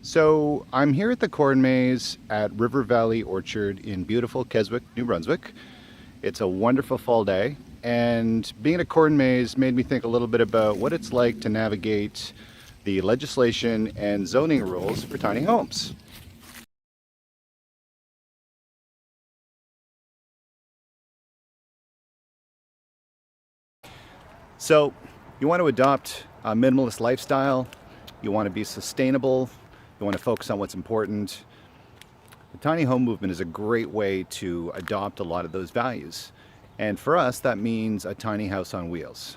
So I'm here at the corn maze at River Valley Orchard in beautiful Keswick, New Brunswick. It's a wonderful fall day, and being at a corn maze made me think a little bit about what it's like to navigate the legislation and zoning rules for tiny homes. So you want to adopt a minimalist lifestyle, you want to be sustainable, you want to focus on what's important. The tiny home movement is a great way to adopt a lot of those values. And for us, that means a tiny house on wheels.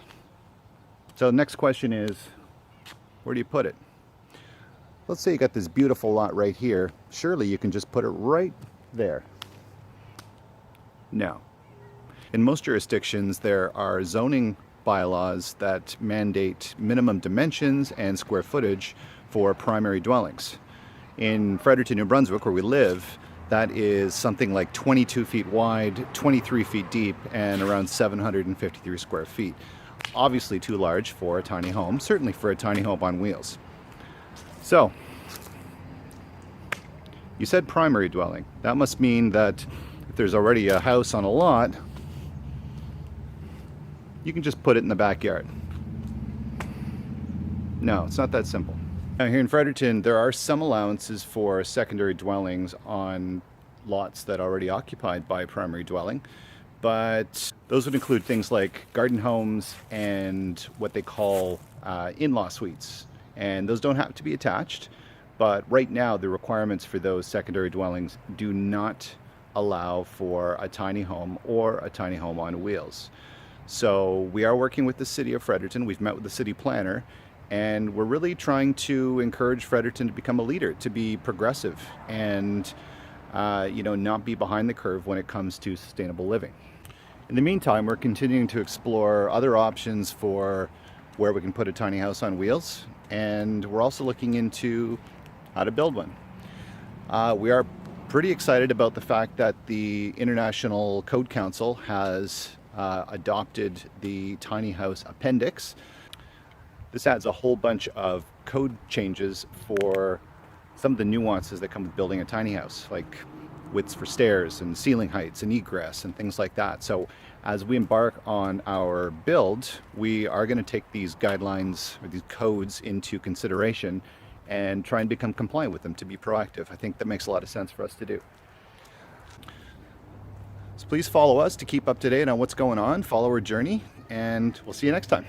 So the next question is, where do you put it? Let's say you got this beautiful lot right here. Surely you can just put it right there. No. In most jurisdictions, there are zoning bylaws that mandate minimum dimensions and square footage for primary dwellings. In Fredericton, New Brunswick, where we live, that is something like 22 feet wide, 23 feet deep, and around 753 square feet. Obviously too large for a tiny home, certainly for a tiny home on wheels. So, you said primary dwelling. That must mean that if there's already a house on a lot, you can just put it in the backyard. No, it's not that simple. Now, here in Fredericton, there are some allowances for secondary dwellings on lots that are already occupied by a primary dwelling, but those would include things like garden homes and what they call in-law suites. And those don't have to be attached, but right now the requirements for those secondary dwellings do not allow for a tiny home or a tiny home on wheels. So we are working with the city of Fredericton. We've met with the city planner, and we're really trying to encourage Fredericton to become a leader, to be progressive, and not be behind the curve when it comes to sustainable living. In the meantime, we're continuing to explore other options for where we can put a tiny house on wheels, and we're also looking into how to build one. We are pretty excited about the fact that the International Code Council has adopted the tiny house appendix. This adds a whole bunch of code changes for some of the nuances that come with building a tiny house, like widths for stairs and ceiling heights and egress and things like that. So as we embark on our build, we are going to take these guidelines or these codes into consideration and try and become compliant with them, to be proactive. I think that makes a lot of sense for us to do. So please follow us to keep up to date on what's going on, follow our journey, and we'll see you next time.